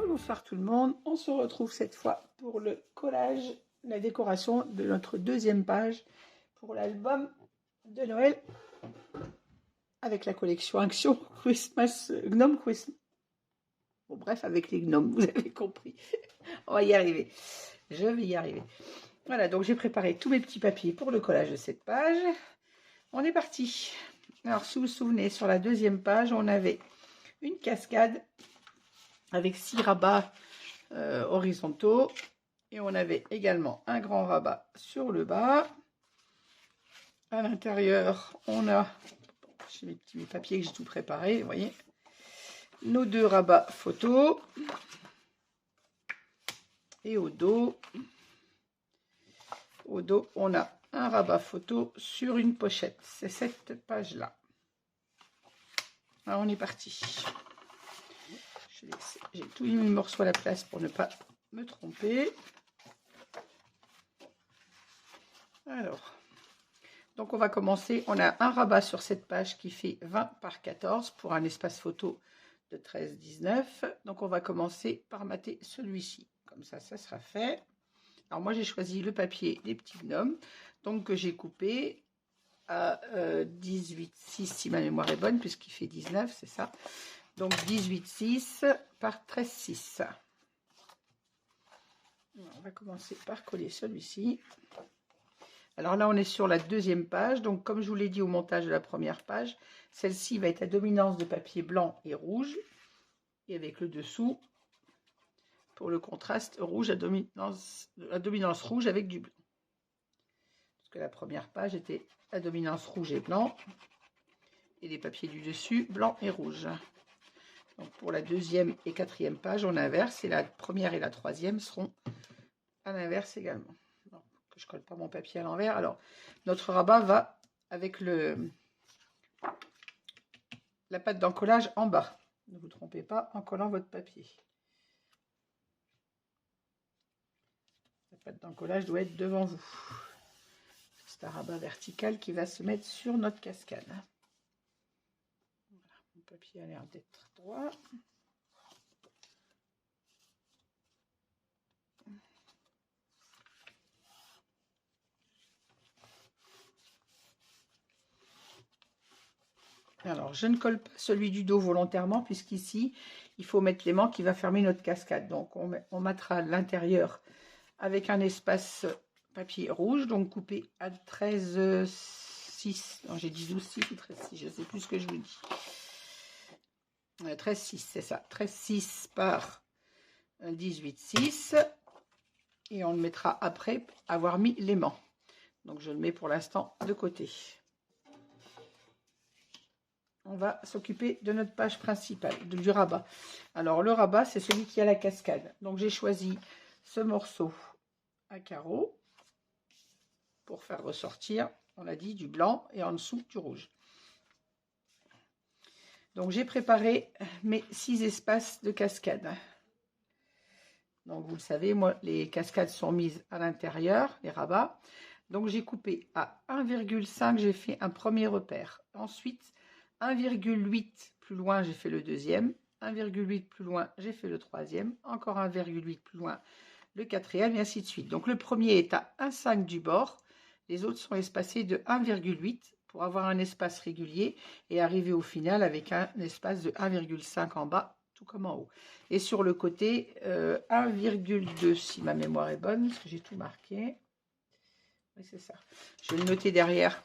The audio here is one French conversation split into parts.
Bonsoir tout le monde, on se retrouve cette fois pour le collage, la décoration de notre deuxième page pour l'album de Noël avec la collection Action Christmas, Gnome Christmas. Bon bref, avec les gnomes, vous avez compris. On va y arriver, je vais y arriver. Voilà, donc j'ai préparé tous mes petits papiers pour le collage de cette page. On est parti. Alors si vous vous souvenez, sur la deuxième page, on avait une cascade avec 6 rabats horizontaux et on avait également un grand rabat sur le bas. À l'intérieur, on a, j'ai mes papiers que j'ai tout préparé, vous voyez, nos 2 rabats photos. Et au dos, on a un rabat photo sur une pochette. C'est cette page-là. Alors, on est parti. J'ai tout mis mes morceaux à la place pour ne pas me tromper. Alors, donc on va commencer. On a un rabat sur cette page qui fait 20 par 14 pour un espace photo de 13-19. Donc on va commencer par mater celui-ci. Comme ça sera fait. Alors moi j'ai choisi le papier des petits gnomes, donc que j'ai coupé à 18,6 si ma mémoire est bonne, puisqu'il fait 19, c'est ça. Donc 18,6 par 13,6. On va commencer par coller celui-ci. Alors là, on est sur la deuxième page. Donc, comme je vous l'ai dit au montage de la première page, celle-ci va être à dominance de papier blanc et rouge. Et avec le dessous, pour le contraste, rouge à dominance rouge avec du blanc. Parce que la première page était à dominance rouge et blanc. Et les papiers du dessus, blanc et rouge. Donc, pour la deuxième et quatrième page, on inverse. Et la première et la troisième seront à l'inverse également. Que je colle pas mon papier à l'envers. Alors, notre rabat va avec la pâte d'encollage en bas. Ne vous trompez pas en collant votre papier. La pâte d'encollage doit être devant vous. C'est un rabat vertical qui va se mettre sur notre cascade. Voilà, mon papier a l'air d'être droit. Alors, je ne colle pas celui du dos volontairement, puisqu'ici, il faut mettre l'aimant qui va fermer notre cascade. Donc, on mettra l'intérieur avec un espace papier rouge, donc coupé à 13,6. Non, j'ai dit 12,6 ou 13,6, je ne sais plus ce que je vous dis. 13,6, c'est ça. 13,6 par 18,6. Et on le mettra après avoir mis l'aimant. Donc, je le mets pour l'instant de côté. On va s'occuper de notre page principale, du rabat. Alors, le rabat, c'est celui qui a la cascade. Donc, j'ai choisi ce morceau à carreaux pour faire ressortir, on l'a dit, du blanc et en dessous du rouge. Donc, j'ai préparé mes 6 espaces de cascade. Donc, vous le savez, moi, les cascades sont mises à l'intérieur, les rabats. Donc, j'ai coupé à 1,5, j'ai fait un premier repère. Ensuite, 1,8 plus loin, j'ai fait le deuxième. 1,8 plus loin, j'ai fait le troisième. Encore 1,8 plus loin, le quatrième, et ainsi de suite. Donc, le premier est à 1,5 du bord. Les autres sont espacés de 1,8 pour avoir un espace régulier et arriver au final avec un espace de 1,5 en bas, tout comme en haut. Et sur le côté, 1,2 si ma mémoire est bonne, parce que j'ai tout marqué. Oui, c'est ça. Je vais le noter derrière.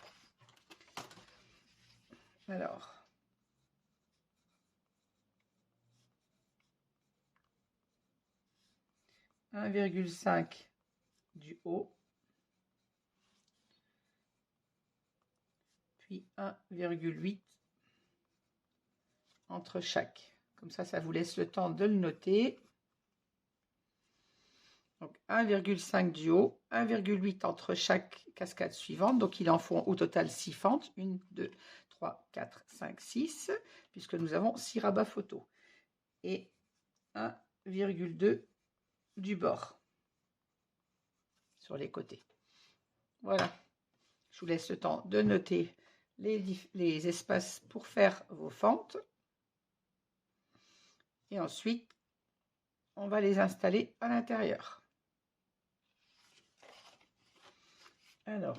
Alors, « 1,5 du haut, puis 1,8 entre chaque. » Comme ça, ça vous laisse le temps de le noter. Donc, 1,5 du haut, 1,8 entre chaque cascade suivante. Donc, il en faut au total 6 fentes. 1, 2, 3, 4, 5, 6, puisque nous avons 6 rabats photos. Et 1,2 du bord sur les côtés. Voilà. Je vous laisse le temps de noter les espaces pour faire vos fentes. Et ensuite, on va les installer à l'intérieur. Alors,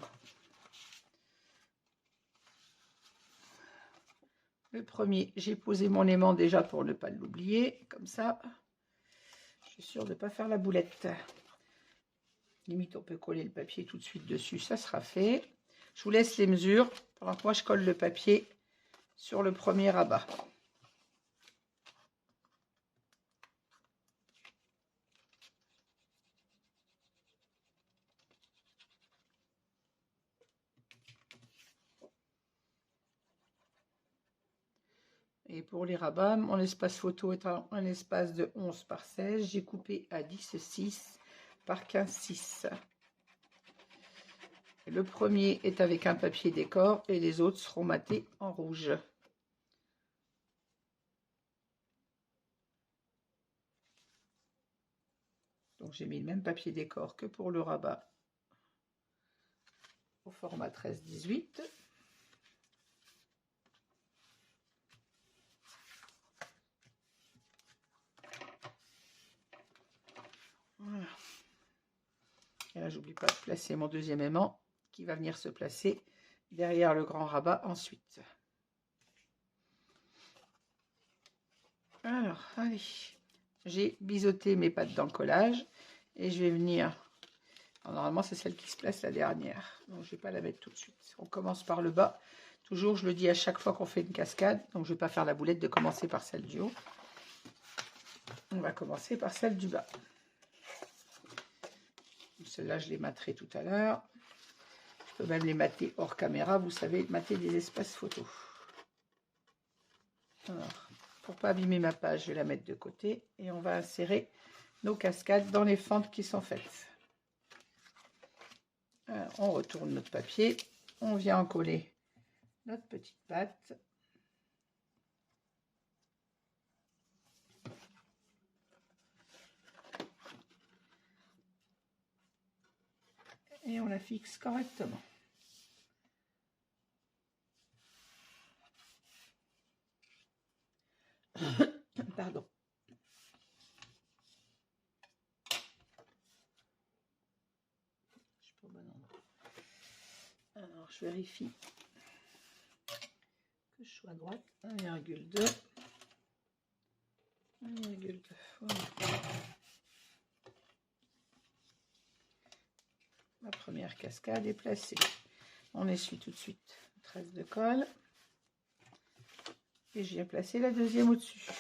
le premier, j'ai posé mon aimant déjà pour ne pas l'oublier, comme ça, je suis sûre de ne pas faire la boulette. Limite, on peut coller le papier tout de suite dessus, ça sera fait. Je vous laisse les mesures pendant que moi je colle le papier sur le premier rabat. Et pour les rabats, mon espace photo est un espace de 11 par 16. J'ai coupé à 10,6 par 15,6. Le premier est avec un papier décor et les autres seront matés en rouge. Donc j'ai mis le même papier décor que pour le rabat au format 13-18. Voilà. Et là, j'oublie pas de placer mon deuxième aimant qui va venir se placer derrière le grand rabat ensuite. Alors, allez, j'ai biseauté mes pattes dans le collage et je vais venir. Alors, normalement, c'est celle qui se place la dernière, donc je vais pas la mettre tout de suite. On commence par le bas. Toujours, je le dis à chaque fois qu'on fait une cascade, donc je vais pas faire la boulette de commencer par celle du haut. On va commencer par celle du bas. Celle-là, je les materai tout à l'heure. Je peux même les mater hors caméra, vous savez, mater des espaces photos. Alors, pour pas abîmer ma page, je vais la mettre de côté et on va insérer nos cascades dans les fentes qui sont faites. Alors, on retourne notre papier, on vient en coller notre petite patte. Et on la fixe correctement. Pardon. Je suis pas au bon endroit. Alors, je vérifie que je sois à droite. 1,2. 1,2. Voilà. Ma première cascade est placée. On essuie tout de suite une trace de colle. Et je viens placer la deuxième au-dessus.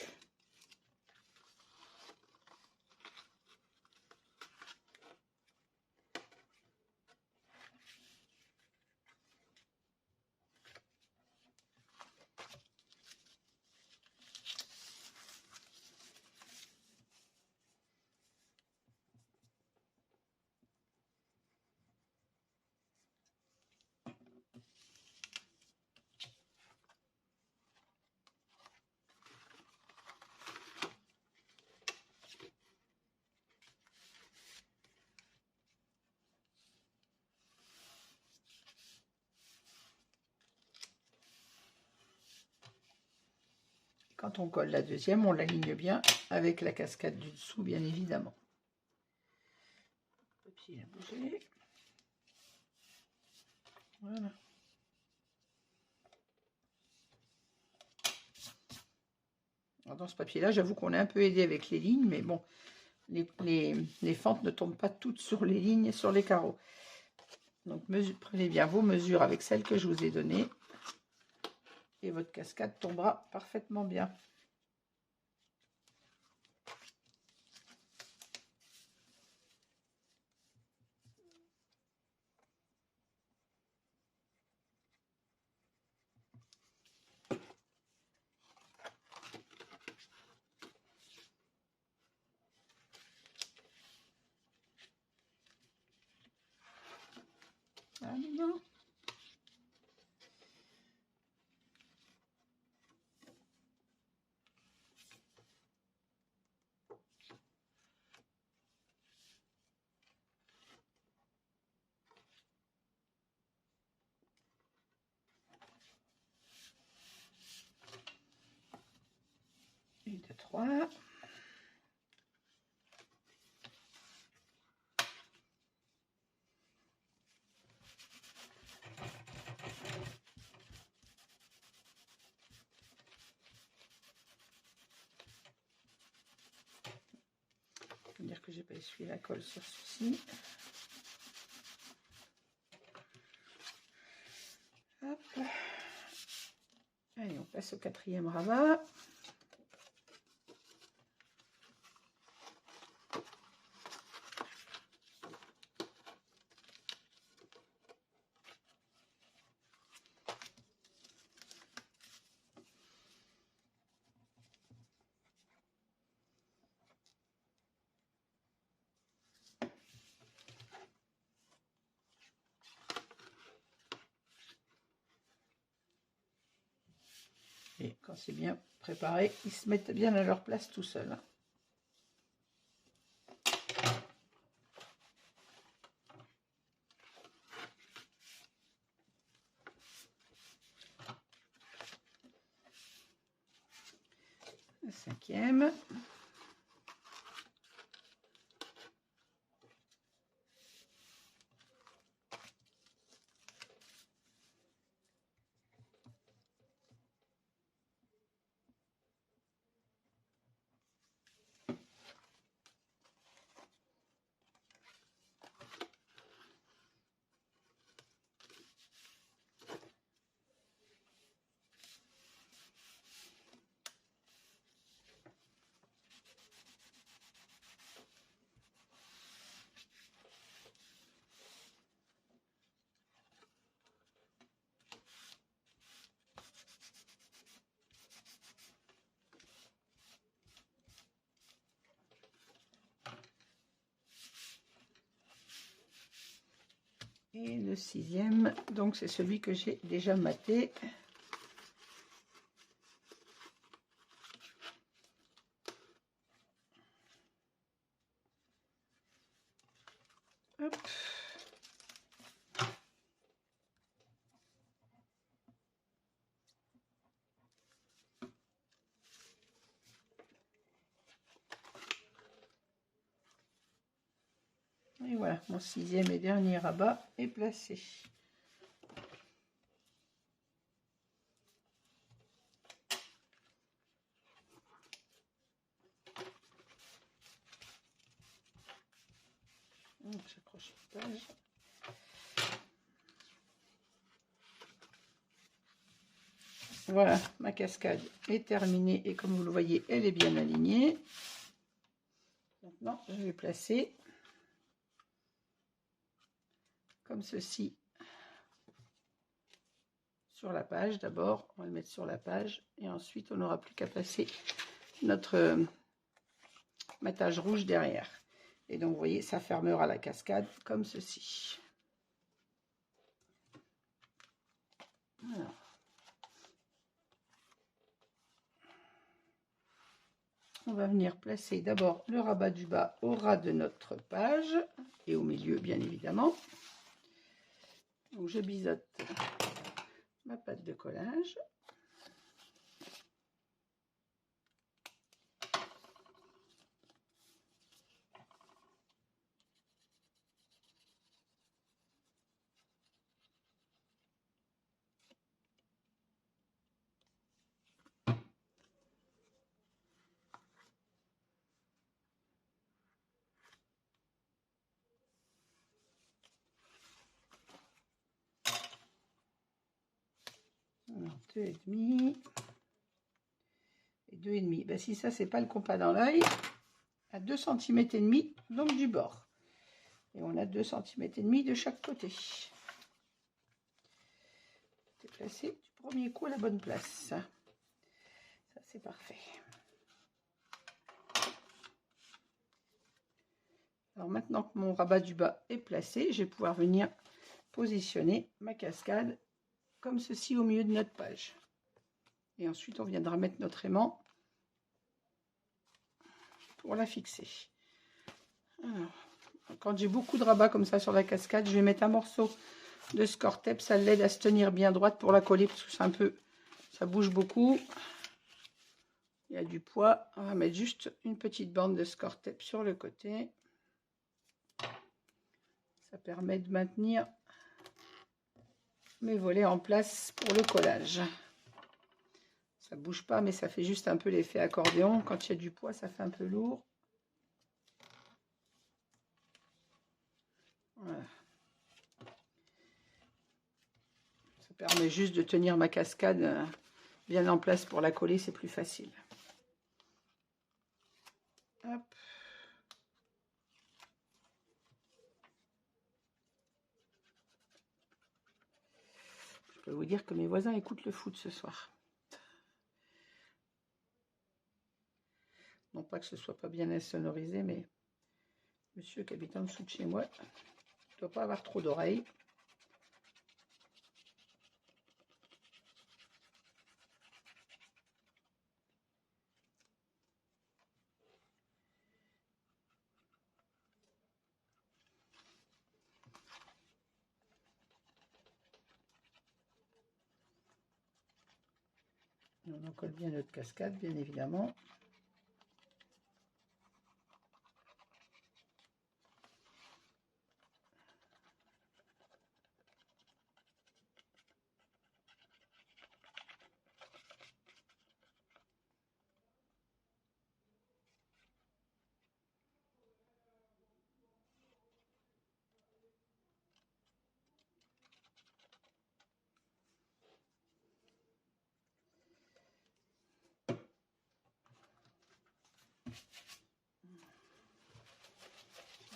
Quand on colle la deuxième, on l'aligne bien avec la cascade du dessous, bien évidemment. Le papier a bougé. Voilà. Alors dans ce papier-là, j'avoue qu'on est un peu aidé avec les lignes, mais bon, les fentes ne tombent pas toutes sur les lignes, sur les carreaux. Donc prenez bien vos mesures avec celles que je vous ai données. Et votre cascade tombera parfaitement bien. Ah non. Et de 3. que j'ai pas essuyé la colle sur ceci. Hop. Allez, on passe au 4e rabat. Et quand c'est bien préparé, ils se mettent bien à leur place tout seuls. Le 5e. Et le 6e, donc c'est celui que j'ai déjà maté. Hop. Et voilà, mon 6e et dernier rabat est placé. J'accroche la page. Voilà, ma cascade est terminée et comme vous le voyez, elle est bien alignée. Maintenant, je vais placer comme ceci sur la page. D'abord, on va le mettre sur la page et ensuite, on n'aura plus qu'à passer notre matage rouge derrière. Et donc, vous voyez, ça fermera la cascade comme ceci. Voilà. On va venir placer d'abord le rabat du bas au ras de notre page et au milieu, bien évidemment. Donc, je biseaute ma pâte de collage. Alors, 2,5 et 2,5. Ben, si ça, c'est pas le compas dans l'œil, à 2 cm et demi, donc du bord. Et on a 2 cm et demi de chaque côté. C'est placé du premier coup à la bonne place. Ça, c'est parfait. Alors maintenant que mon rabat du bas est placé, je vais pouvoir venir positionner ma cascade comme ceci au milieu de notre page. Et ensuite, on viendra mettre notre aimant pour la fixer. Alors, quand j'ai beaucoup de rabats comme ça sur la cascade, je vais mettre un morceau de score tape. Ça l'aide à se tenir bien droite pour la coller parce que c'est un peu, ça bouge beaucoup. Il y a du poids. On va mettre juste une petite bande de score tape sur le côté. Ça permet de maintenir mes volets en place pour le collage. Ça bouge pas, mais ça fait juste un peu l'effet accordéon. Quand il y a du poids, ça fait un peu lourd. permet juste de tenir ma cascade bien en place pour la coller, c'est plus facile. Hop. Je peux vous dire que mes voisins écoutent le foot ce soir. Non pas que ce soit pas bien insonorisé, mais monsieur qui habite en dessous de chez moi ne doit pas avoir trop d'oreilles. On en colle bien notre cascade, bien évidemment.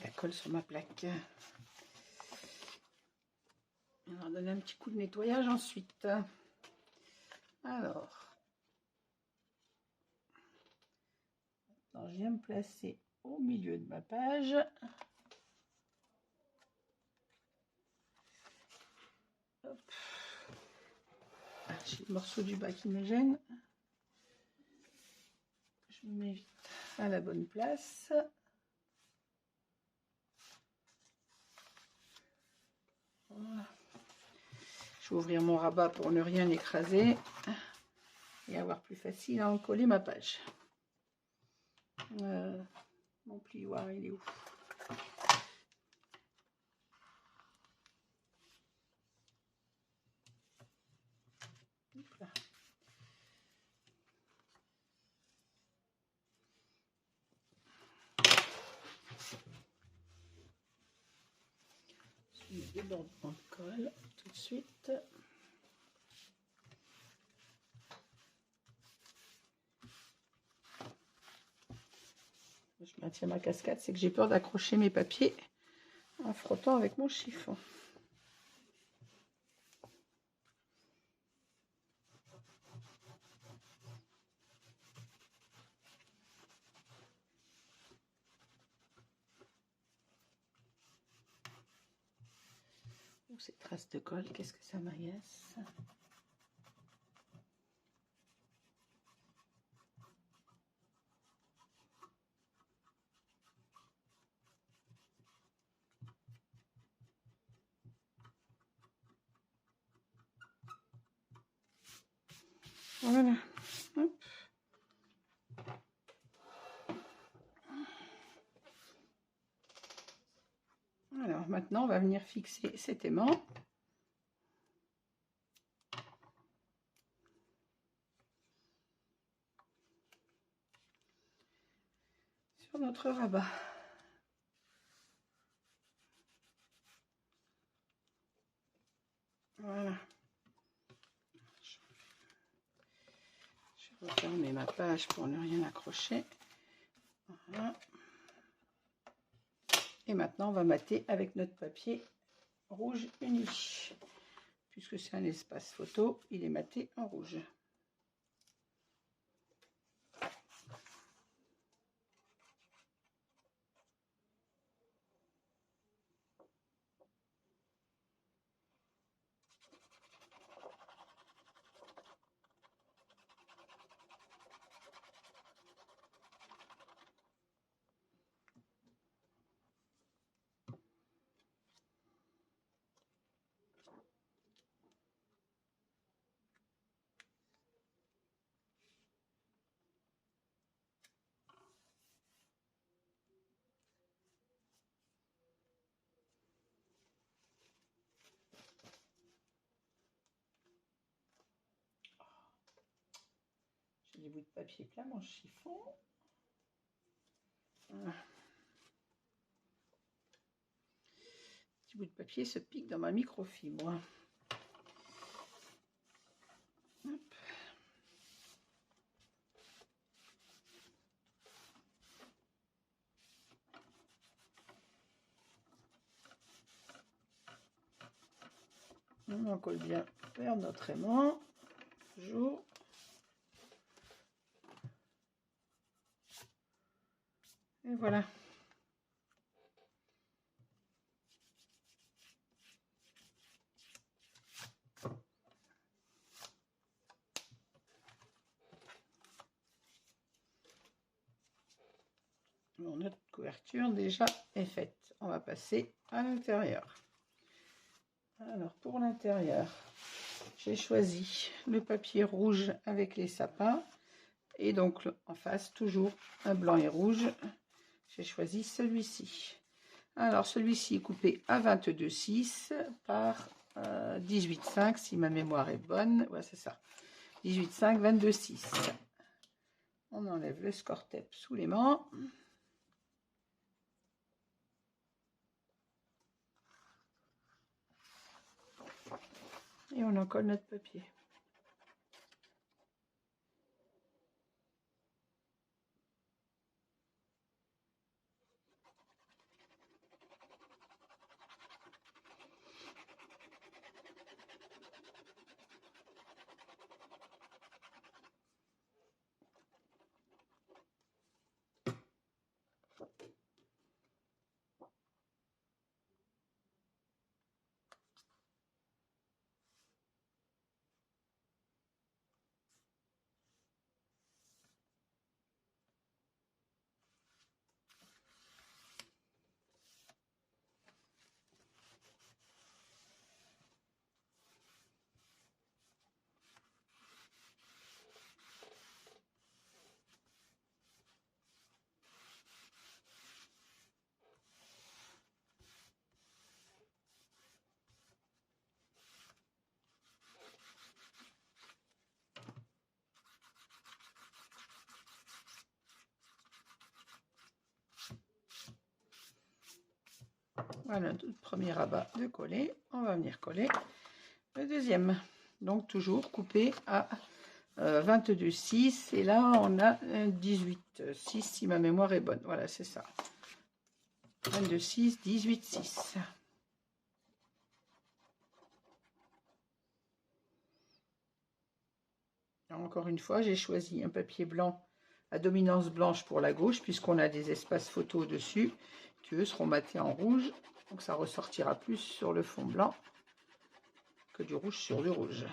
La colle sur ma plaque. On va donner un petit coup de nettoyage ensuite. Alors, je viens me placer au milieu de ma page. J'ai le morceau du bas qui me gêne. Je me mets vite à la bonne place. Voilà. Je vais ouvrir mon rabat pour ne rien écraser et avoir plus facile à encoller ma page. Mon plioir, il est où? Là. Je mets débordement de colle tout de suite. Je maintiens ma cascade, c'est que j'ai peur d'accrocher mes papiers en frottant avec mon chiffon. Oh, ces traces de colle, qu'est-ce que ça m'agace. Voilà. Hop. Alors maintenant, on va venir fixer cet aimant. Sur notre rabat. Voilà. Je vais refermer ma page pour ne rien accrocher. Voilà. Et maintenant, on va mater avec notre papier rouge uni. Puisque c'est un espace photo, il est maté en rouge. J'ai des bouts de papier plein mon chiffon. Voilà. Petit bout de papier se pique dans ma microfibre. On en colle bien vers notre aimant, toujours. Et voilà. Bon, notre couverture déjà est faite. On va passer à l'intérieur. Alors pour l'intérieur, j'ai choisi le papier rouge avec les sapins. Et donc en face, toujours un blanc et rouge. J'ai choisi celui-ci. Alors celui-ci est coupé à 22,6 par 18,5 si ma mémoire est bonne. Ouais, c'est ça. 18,5, 22,6. On enlève le score-tape sous l'aimant. Et on en colle notre papier. Voilà notre premier rabat de coller. On va venir coller le deuxième. Donc toujours coupé à 22,6 et là on a 18,6 si ma mémoire est bonne. Voilà, c'est ça. 22,6, 18,6. Encore une fois, j'ai choisi un papier blanc à dominance blanche pour la gauche puisqu'on a des espaces photos dessus qui eux seront matés en rouge. Donc ça ressortira plus sur le fond blanc que du rouge sur du rouge.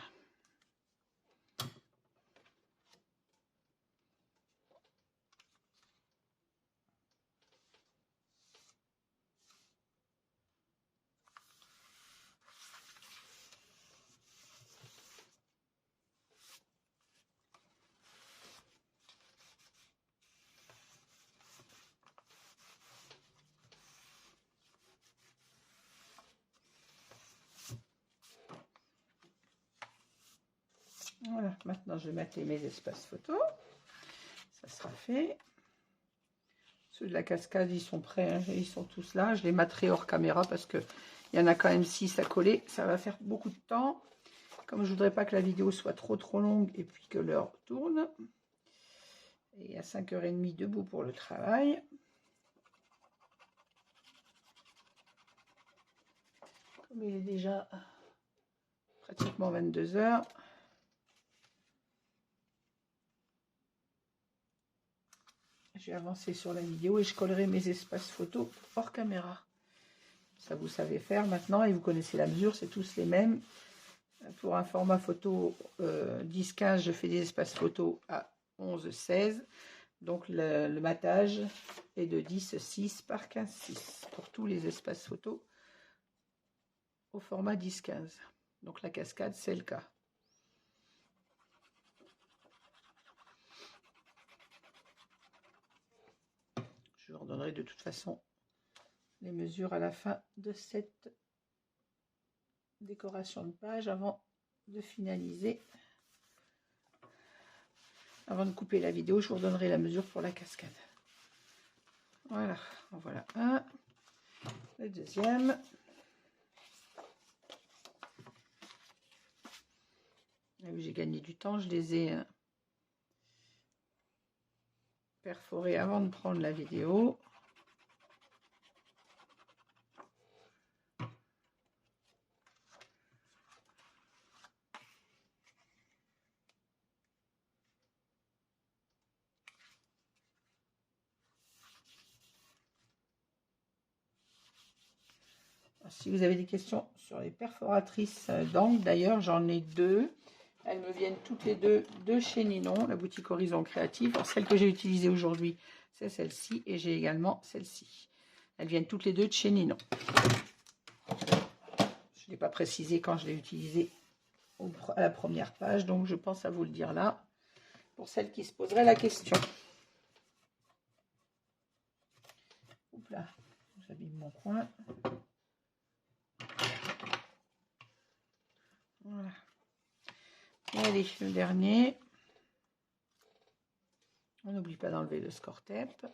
Voilà, maintenant je vais mettre mes espaces photos. Ça sera fait. Ceux de la cascade, ils sont prêts, hein, ils sont tous là. Je les mettrai hors caméra parce qu'il y en a quand même 6 à coller. Ça va faire beaucoup de temps. Comme je voudrais pas que la vidéo soit trop longue et puis que l'heure tourne. Et à 5h30 debout pour le travail. Comme il est déjà pratiquement 22 h. Je vais avancer sur la vidéo et je collerai mes espaces photos hors caméra. Ça vous savez faire maintenant et vous connaissez la mesure, c'est tous les mêmes. Pour un format photo 10-15, je fais des espaces photos à 11-16. Donc le matage est de 10-6 par 15-6 pour tous les espaces photos au format 10-15. Donc la cascade, c'est le cas. Je vous redonnerai de toute façon les mesures à la fin de cette décoration de page avant de finaliser. Avant de couper la vidéo, je vous redonnerai la mesure pour la cascade. Voilà, en voilà un. Le deuxième. J'ai gagné du temps, je les ai perforés avant de prendre la vidéo. si vous avez des questions sur les perforatrices d'angle, d'ailleurs j'en ai deux. Elles me viennent toutes les deux de chez Ninon, la boutique Horizon Créative. Alors, celle que j'ai utilisée aujourd'hui, c'est celle-ci. Et j'ai également celle-ci. Elles viennent toutes les deux de chez Ninon. Je ne l'ai pas précisé quand je l'ai utilisée à la première page. Donc je pense à vous le dire là, pour celles qui se poseraient la question. Oups là, j'abîme mon coin. Voilà. Et allez, le dernier. On n'oublie pas d'enlever le score tape.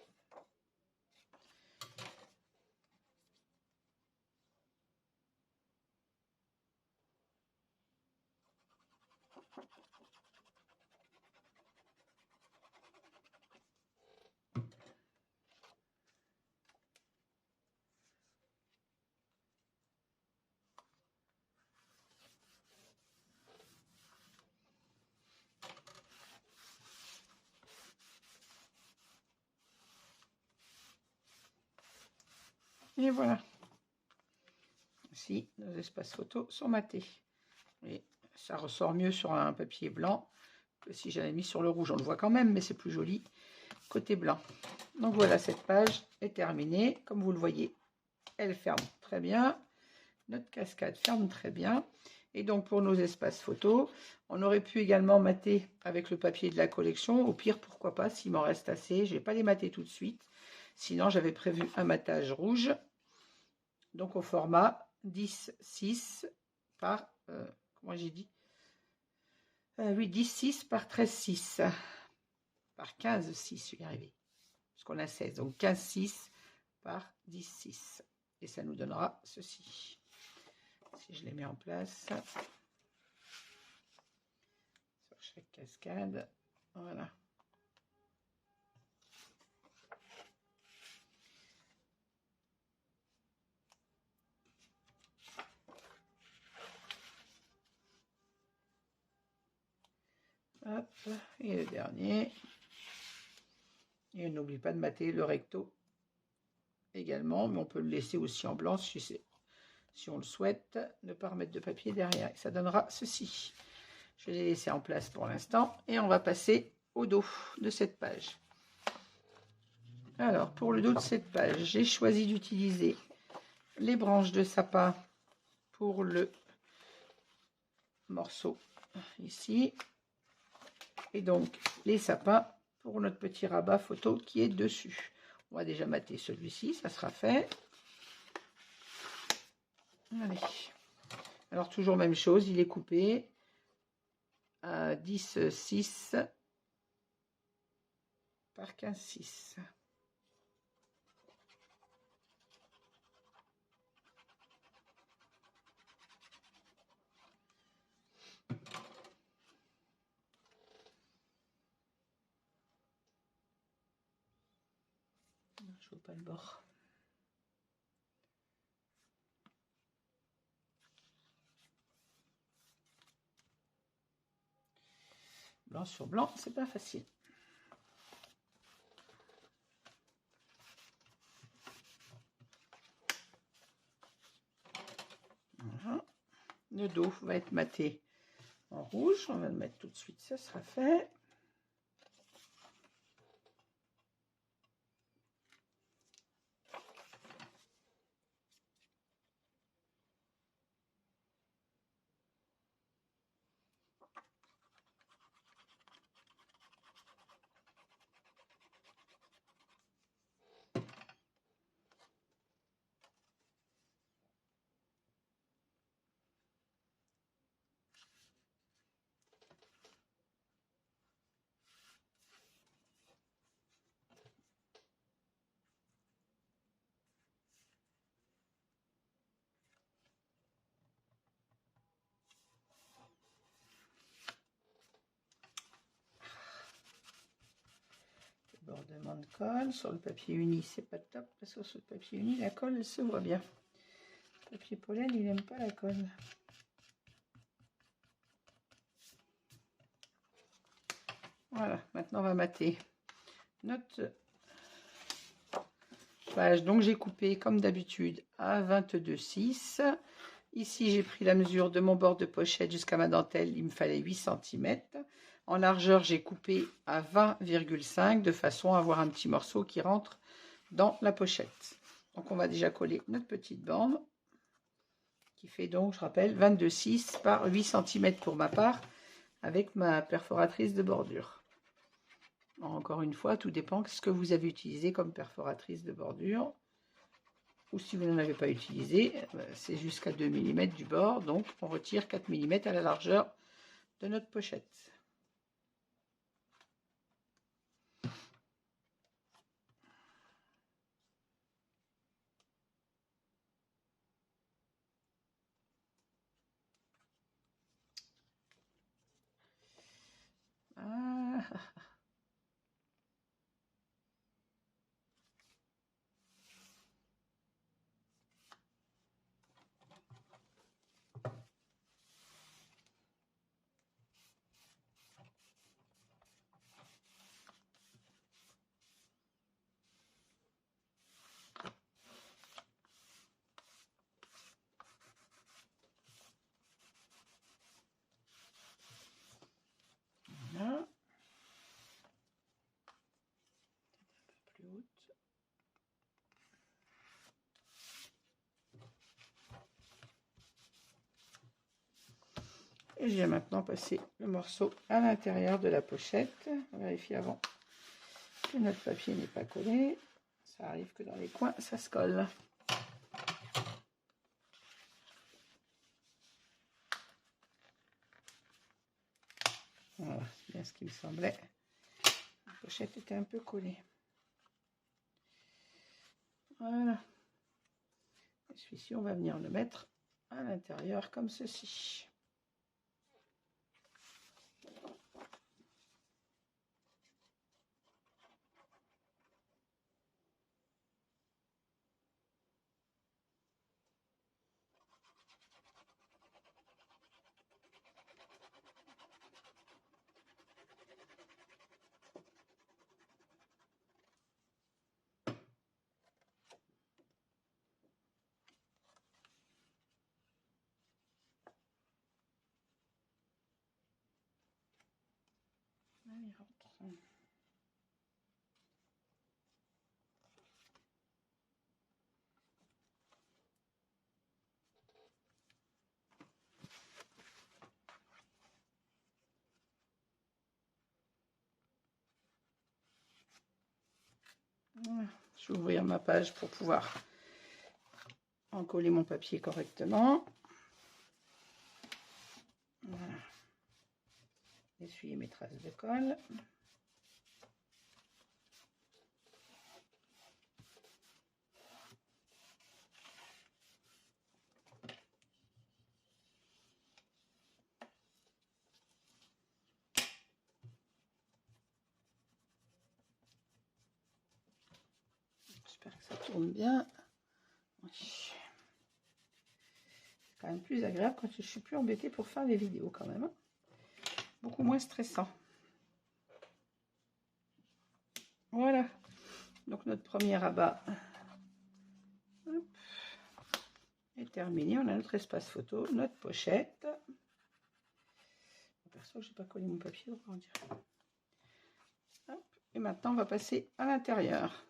Et voilà. Ici, nos espaces photos sont matés. Et ça ressort mieux sur un papier blanc que si j'avais mis sur le rouge. On le voit quand même, mais c'est plus joli côté blanc. Donc voilà, cette page est terminée. Comme vous le voyez, elle ferme très bien. Notre cascade ferme très bien. Et donc pour nos espaces photos, on aurait pu également mater avec le papier de la collection. Au pire, pourquoi pas, s'il m'en reste assez. Je ne vais pas les mater tout de suite. Sinon, j'avais prévu un matage rouge. Donc au format 10-6 par... comment j'ai dit oui, 10-6 par 13-6. Par 15-6, je suis arrivée. Parce qu'on a 16. Donc 15-6 par 10-6. Et ça nous donnera ceci. Si je les mets en place. Sur chaque cascade. Voilà. Hop, et le dernier. Et on n'oublie pas de mater le recto également, mais on peut le laisser aussi en blanc si on le souhaite, ne pas remettre de papier derrière. Et ça donnera ceci. Je l'ai laissé en place pour l'instant et on va passer au dos de cette page. Alors, pour le dos de cette page, j'ai choisi d'utiliser les branches de sapin pour le morceau ici. Et donc, les sapins pour notre petit rabat photo qui est dessus. On va déjà mater celui-ci, ça sera fait. Allez. Alors, toujours même chose, il est coupé à 10-6 par 15-6. Je vois pas le bord. Blanc sur blanc, c'est pas facile. Voilà. Le dos va être maté en rouge. On va le mettre tout de suite, ça sera fait. Bordement de colle sur le papier uni, c'est pas top parce que sur le papier uni la colle elle se voit bien. Le papier pollen il n'aime pas la colle. Voilà, maintenant on va mater notre page. Donc j'ai coupé comme d'habitude à 22,6. Ici j'ai pris la mesure de mon bord de pochette jusqu'à ma dentelle, il me fallait 8 cm. En largeur j'ai coupé à 20,5 de façon à avoir un petit morceau qui rentre dans la pochette. Donc on va déjà coller notre petite bande qui fait donc, je rappelle, 22,6 par 8 cm pour ma part avec ma perforatrice de bordure. Encore une fois, tout dépend de ce que vous avez utilisé comme perforatrice de bordure. Ou si vous n'en avez pas utilisé, c'est jusqu'à 2 mm du bord. Donc, on retire 4 mm à la largeur de notre pochette. Ah. Voilà. Plus haute. Et je vais maintenant passer le morceau à l'intérieur de la pochette. On vérifie avant que notre papier n'est pas collé. Ça arrive que dans les coins, ça se colle. Voilà, bien ce qui me semblait. La pochette était un peu collée. Voilà. Et celui-ci, on va venir le mettre à l'intérieur comme ceci. Allez, rentre. Voilà. Je vais ouvrir ma page pour pouvoir encoller mon papier correctement. Voilà. Essuyer mes traces de colle. J'espère que ça tourne bien. Oui. C'est quand même plus agréable quand je suis plus embêtée pour faire les vidéos quand même. Beaucoup moins stressant. Voilà. Donc notre premier rabat est terminé. On a notre espace photo, notre pochette. Perso, je n'ai pas collé mon papier, donc on va dire. Hop. Et maintenant, on va passer à l'intérieur.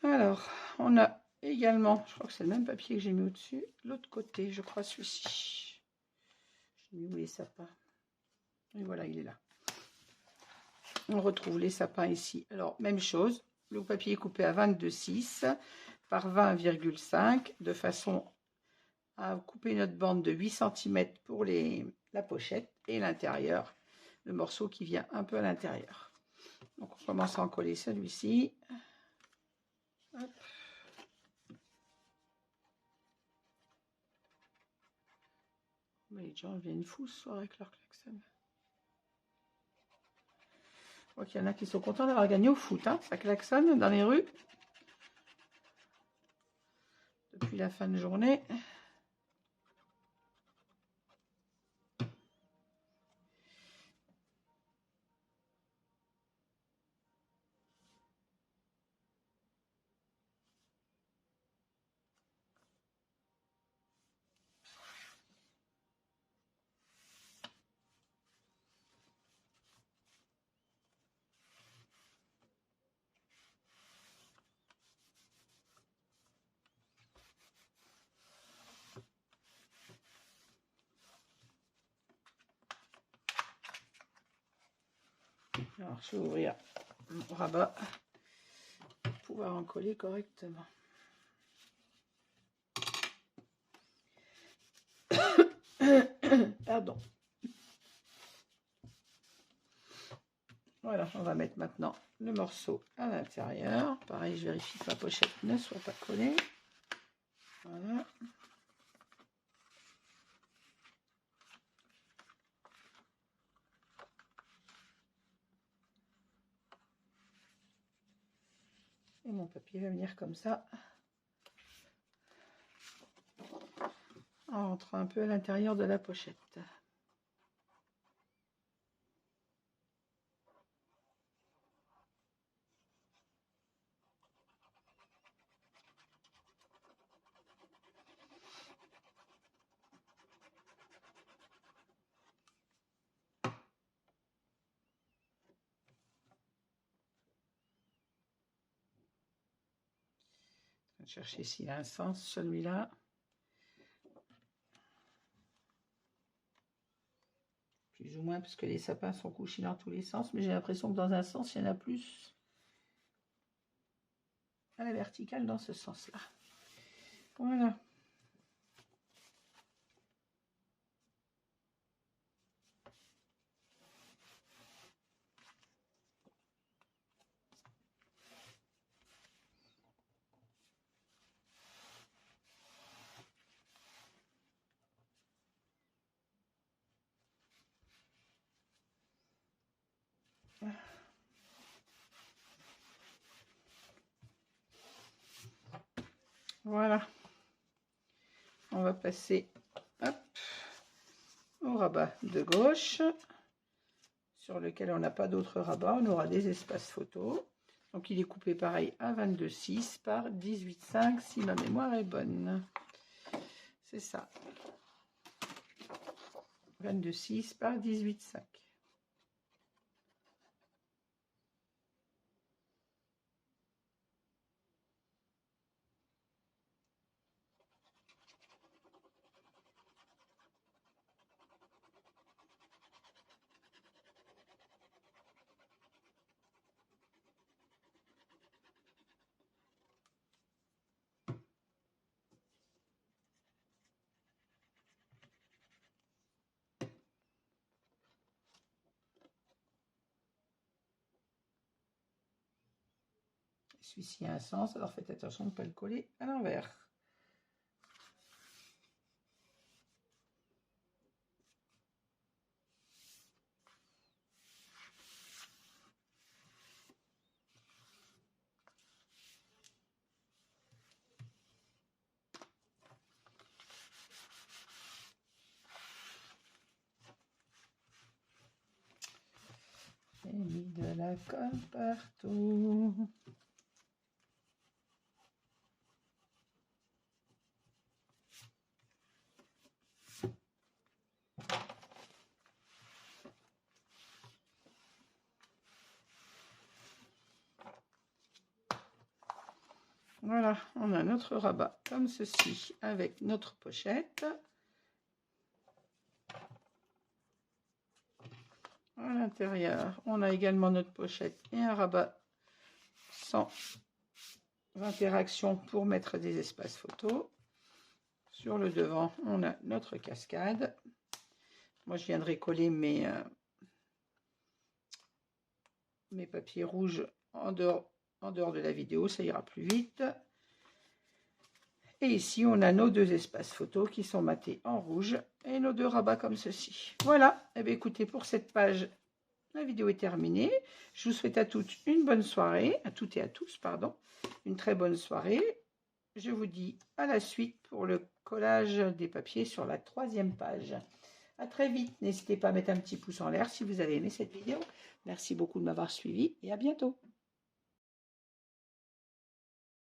Alors, on a également, je crois que c'est le même papier que j'ai mis au-dessus, l'autre côté, je crois celui-ci. J'ai mis où les sapins. Et voilà, il est là. On retrouve les sapins ici. Alors, même chose, le papier est coupé à 22,6 par 20,5 de façon à couper notre bande de 8 cm pour la pochette et l'intérieur, le morceau qui vient un peu à l'intérieur. Donc, on commence à en coller celui-ci. Mais les gens viennent fous ce soir avec leur klaxon. Je vois qu'il y en a qui sont contents d'avoir gagné au foot. Hein. Ça klaxonne dans les rues depuis la fin de journée. Alors, je vais ouvrir mon rabat pour pouvoir en coller correctement. Pardon. Voilà, on va mettre maintenant le morceau à l'intérieur. Pareil, je vérifie que la pochette ne soit pas collée. Voilà. Et mon papier va venir comme ça. En rentrant un peu à l'intérieur de la pochette. Je vais chercher s'il a un sens, celui-là. Plus ou moins, parce que les sapins sont couchés dans tous les sens, mais j'ai l'impression que dans un sens, il y en a plus à la verticale dans ce sens-là. Voilà. Voilà. On va passer hop, au rabat de gauche, sur lequel on n'a pas d'autre rabat. On aura des espaces photos. Donc il est coupé pareil à 22,6 par 18,5 si ma mémoire est bonne. C'est ça. 22,6 par 18,5. Celui-ci a un sens, alors faites attention de ne pas le coller à l'envers. J'ai mis de la colle partout. Voilà, on a notre rabat comme ceci avec notre pochette. À l'intérieur, on a également notre pochette et un rabat sans interaction pour mettre des espaces photos. Sur le devant, on a notre cascade. Moi, je viendrai coller mes papiers rouges en dehors de la vidéo, ça ira plus vite. Et ici, on a nos deux espaces photos qui sont matés en rouge et nos deux rabats comme ceci. Voilà, et bien écoutez, pour cette page, la vidéo est terminée. Je vous souhaite à toutes une bonne soirée, à toutes et à tous, pardon, une très bonne soirée. Je vous dis à la suite pour le collage des papiers sur la 3e page. À très vite, n'hésitez pas à mettre un petit pouce en l'air si vous avez aimé cette vidéo. Merci beaucoup de m'avoir suivi et à bientôt.